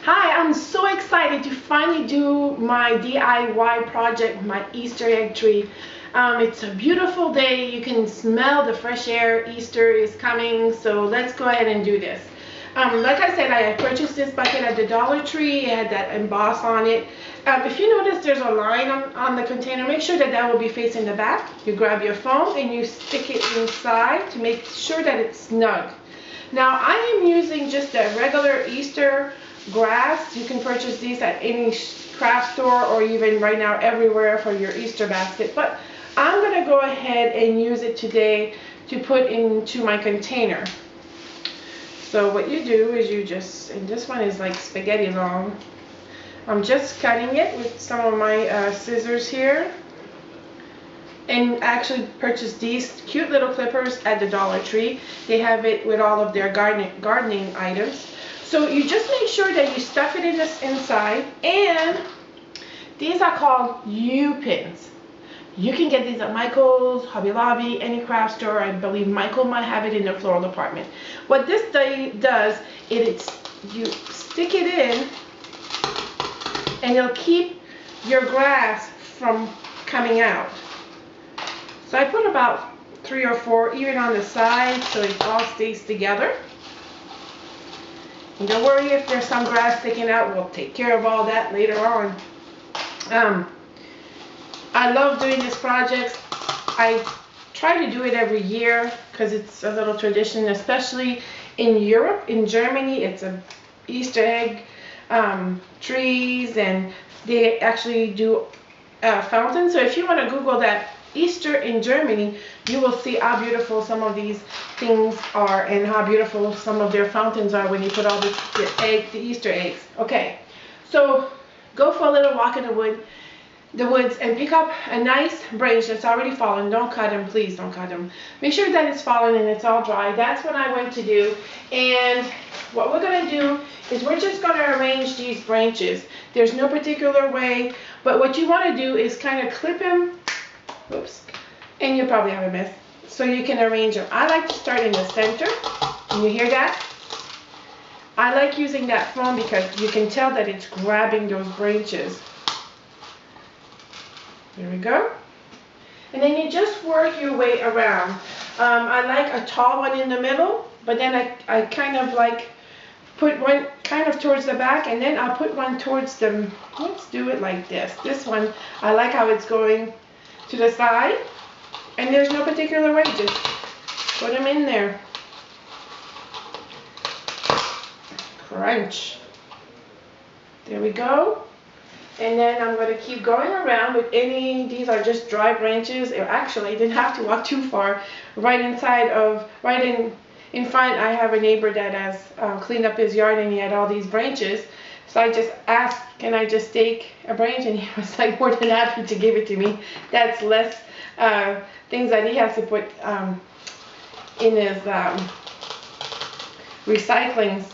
Hi, I'm so excited to finally do my DIY project, my Easter egg tree. It's a beautiful day. You can smell the fresh air. Easter is coming, so let's go ahead and do this. Like I said, I purchased this bucket at the Dollar Tree. It had that emboss on it. If you notice there's a line on the container, make sure that that will be facing the back. You grab your phone and you stick it inside to make sure that it's snug. Now I am using just a regular Easter grass. You can purchase these at any craft store or even right now everywhere for your Easter basket. But I'm going to go ahead and use it today to put into my container. So what you do is you just, and this one is like spaghetti long. I'm just cutting it with some of my scissors here. And I actually purchased these cute little clippers at the Dollar Tree. They have it with all of their gardening items. So you just make sure that you stuff it in this inside, and these are called U-pins. You can get these at Michael's, Hobby Lobby, any craft store. I believe Michael might have it in their floral department. What this does is you stick it in, and it'll keep your grass from coming out. So I put about 3 or 4 even on the side so it all stays together. And don't worry if there's some grass sticking out, we'll take care of all that later on. I love doing this project. I try to do it every year because it's a little tradition, especially in Europe. In Germany, it's a Easter egg trees, and they actually do fountains. So if you want to Google that, Easter in Germany, you will see how beautiful some of these things are and how beautiful some of their fountains are when you put all the Easter eggs. Okay, so go for a little walk in the woods and pick up a nice branch that's already fallen. Don't cut them, please don't cut them. Make sure that it's fallen and it's all dry. That's what I went to do. And what we're going to do is we're just going to arrange these branches. There's no particular way, but what you want to do is kind of clip them. Oops. And you probably have a mess. So you can arrange them. I like to start in the center. Can you hear that? I like using that phone because you can tell that it's grabbing those branches. There we go. And then you just work your way around. I like a tall one in the middle, but then I kind of like put one kind of towards the back, and then I'll put one towards the, let's do it like this. This one, I like how it's going to the side, and there's no particular way, just put them in there. Crunch. There we go. And then I'm going to keep going around with these are just dry branches. Actually, I didn't have to walk too far. Right in front, I have a neighbor that has cleaned up his yard, and he had all these branches. So I just asked, can I just take a branch? And he was like more than happy to give it to me. That's less things that he has to put in his recycling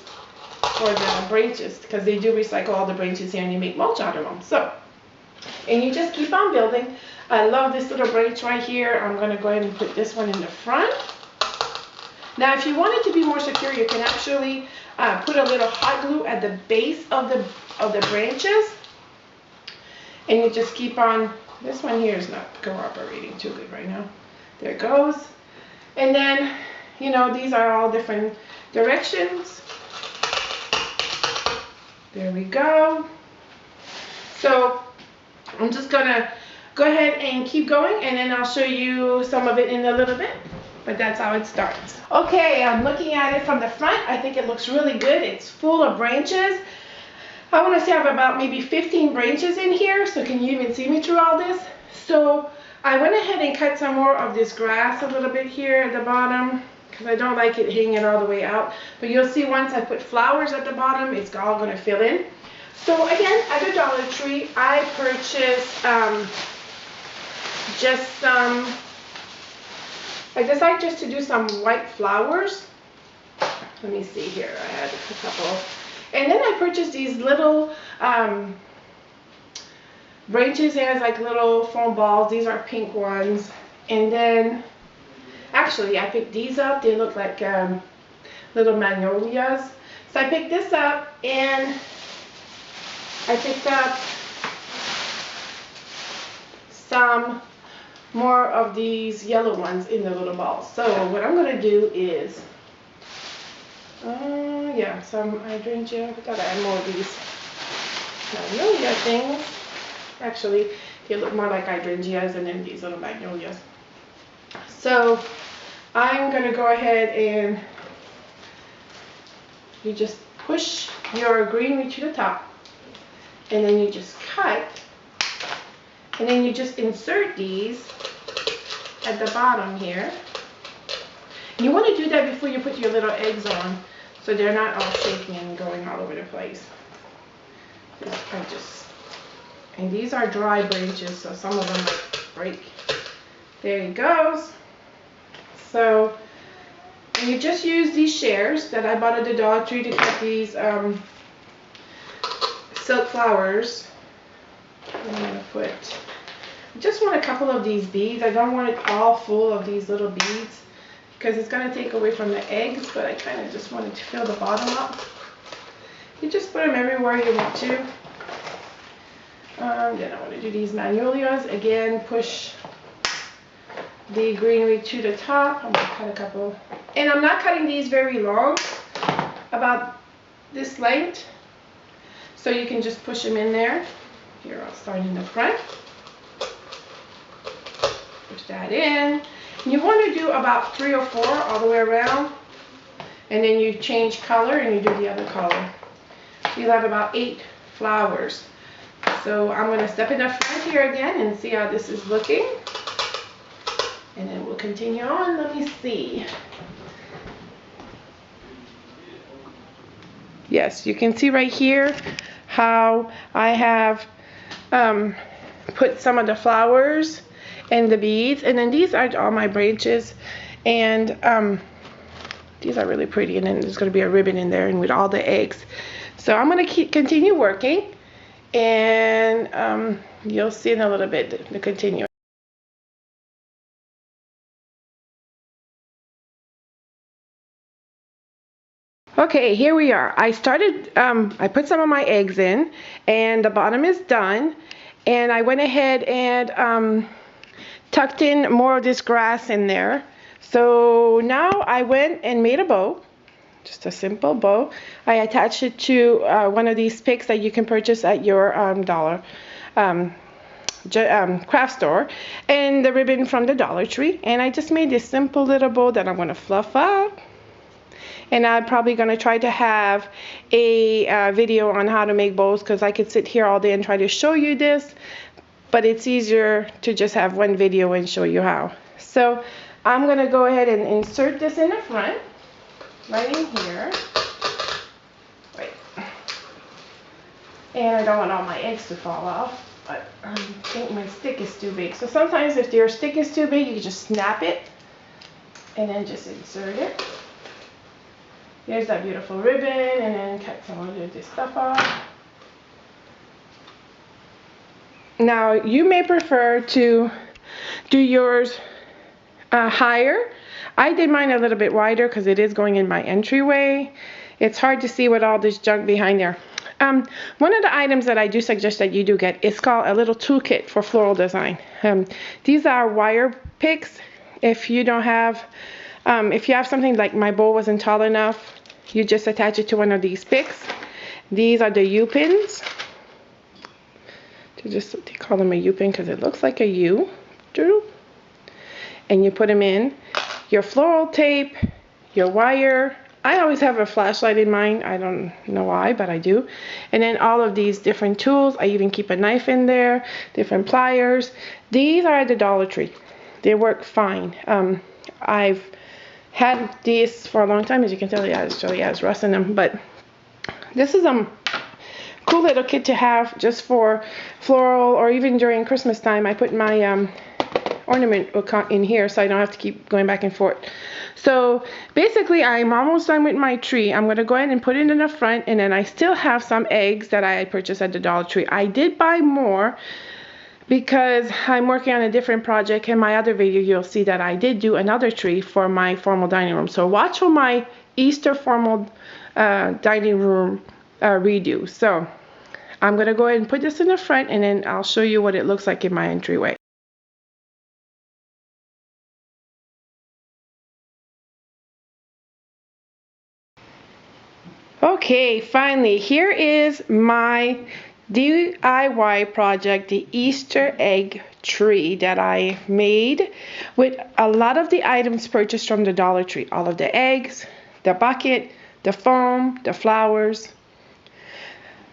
for the branches, because they do recycle all the branches here and you make mulch out of them. So, and you just keep on building. I love this little branch right here. I'm going to go ahead and put this one in the front. Now, if you want it to be more secure, you can actually put a little hot glue at the base of the branches, and you just keep on. This one here is not cooperating too good right now. There it goes. And then, you know, these are all different directions. There we go. So I'm just gonna go ahead and keep going, and then I'll show you some of it in a little bit. But that's how it starts. Okay, I'm looking at it from the front. I think it looks really good. It's full of branches. I want to say I have about maybe 15 branches in here. So can you even see me through all this? So I went ahead and cut some more of this grass a little bit here at the bottom, because I don't like it hanging all the way out. But you'll see once I put flowers at the bottom, it's all going to fill in. So again, at the Dollar Tree, I purchased just some, I decided just to do some white flowers. Let me see here, I had a couple. And then I purchased these little branches. It has like little foam balls. These are pink ones. And then, actually, I picked these up. They look like little magnolias. So I picked this up, and I picked up some more of these yellow ones in the little balls. So what I'm going to do is, yeah, some hydrangea. I gotta add more of these magnolia things. Actually, they look more like hydrangeas and then these little magnolias. So I'm going to go ahead and you just push your greenery to the top, and then you just cut, and then you just insert these at the bottom here. And you want to do that before you put your little eggs on, so they're not all shaking and going all over the place. And these are dry branches, so some of them might break. There it goes. So and you just use these shears that I bought at the Dollar Tree to cut these silk flowers. I'm gonna put. I just want a couple of these beads. I don't want it all full of these little beads because it's going to take away from the eggs, but I kind of just wanted to fill the bottom up. You just put them everywhere you want to. Then I want to do these magnolias. Again, push the greenery to the top. I'm going to cut a couple. And I'm not cutting these very long, about this length. So you can just push them in there. Here, I'll start in the front. Push that in. And you want to do about 3 or 4 all the way around, and then you change color and you do the other color. You'll have about 8 flowers. So I'm going to step in the front here again and see how this is looking, and then we'll continue on. Let me see. Yes, you can see right here how I have put some of the flowers and the beads, and then these are all my branches, and these are really pretty, and then there's going to be a ribbon in there and with all the eggs. So I'm going to continue working, and you'll see in a little bit the continue. Okay, here we are. I started, I put some of my eggs in, and the bottom is done, and I went ahead and tucked in more of this grass in there. So now I went and made a bow, just a simple bow. I attached it to one of these picks that you can purchase at your craft store, and the ribbon from the Dollar Tree. And I just made this simple little bow that I'm going to fluff up. And I'm probably going to try to have a video on how to make bows, because I could sit here all day and try to show you this. But it's easier to just have one video and show you how. So I'm going to go ahead and insert this in the front, right in here. Wait. And I don't want all my eggs to fall off, but I think my stick is too big. So sometimes if your stick is too big, you can just snap it and then just insert it. Here's that beautiful ribbon, and then cut some of this stuff off. Now, you may prefer to do yours higher. I did mine a little bit wider because it is going in my entryway. It's hard to see with all this junk behind there. One of the items that I do suggest that you do get is called a little toolkit for floral design. These are wire picks. If you don't have, if you have something like my bowl wasn't tall enough, you just attach it to one of these picks. These are the U-pins. They call them a U-pin because it looks like a U. And you put them in. Your floral tape, your wire. I always have a flashlight in mine. I don't know why, but I do. And then all of these different tools. I even keep a knife in there, different pliers. These are at the Dollar Tree. They work fine. I've had these for a long time. As you can tell, it actually has rust in them. But this is a cool little kit to have just for floral, or even during Christmas time. I put my ornament in here so I don't have to keep going back and forth. So basically, I'm almost done with my tree. I'm going to go ahead and put it in the front, and then I still have some eggs that I purchased at the Dollar Tree. I did buy more because I'm working on a different project. In my other video, you'll see that I did do another tree for my formal dining room. So watch for my Easter formal dining room redo. So I'm going to go ahead and put this in the front, and then I'll show you what it looks like in my entryway. Okay, finally, here is my DIY project, the Easter egg tree that I made with a lot of the items purchased from the Dollar Tree. All of the eggs, the bucket, the foam, the flowers,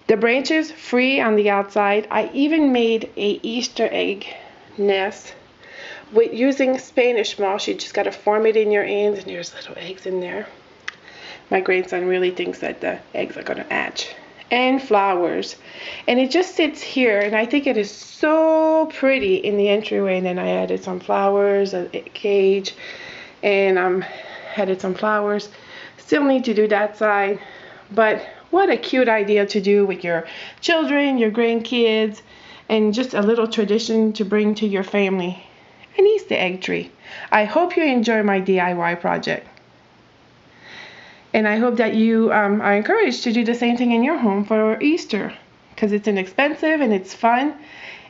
the branches free on the outside. I even made a Easter egg nest with using Spanish moss. You just got to form it in your hands, and there's little eggs in there. My grandson really thinks that the eggs are going to hatch. And flowers. And it just sits here, and I think it is so pretty in the entryway. And then I added some flowers, a cage, and added some flowers. Still need to do that side. But what a cute idea to do with your children, your grandkids, and just a little tradition to bring to your family. An Easter egg tree. I hope you enjoy my DIY project. And I hope that you are encouraged to do the same thing in your home for Easter, because it's inexpensive and it's fun.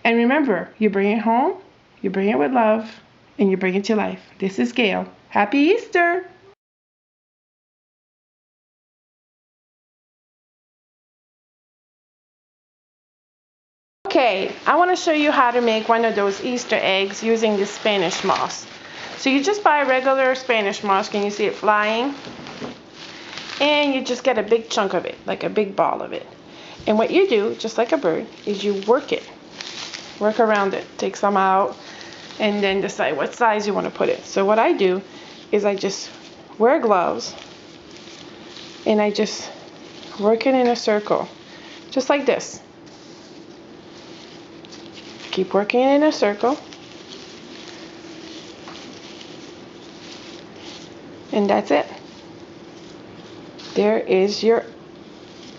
And remember, you bring it home, you bring it with love, and you bring it to life. This is Gail. Happy Easter! Okay, I want to show you how to make one of those Easter eggs using the Spanish moss. So you just buy regular Spanish moss. Can you see it flying? And you just get a big chunk of it, like a big ball of it. And what you do, just like a bird, is you work it. Work around it. Take some out and then decide what size you want to put it. So what I do is I just wear gloves and I just work it in a circle. Just like this. Keep working it in a circle. And that's it. There is your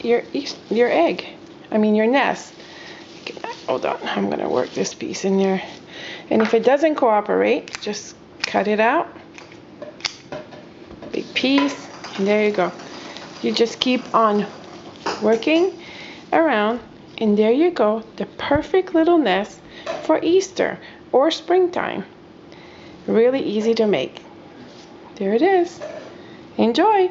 egg. I mean your nest. Hold on, I'm gonna work this piece in there. And if it doesn't cooperate, just cut it out. Big piece, and there you go. You just keep on working around, and there you go, the perfect little nest for Easter or springtime. Really easy to make. There it is. Enjoy!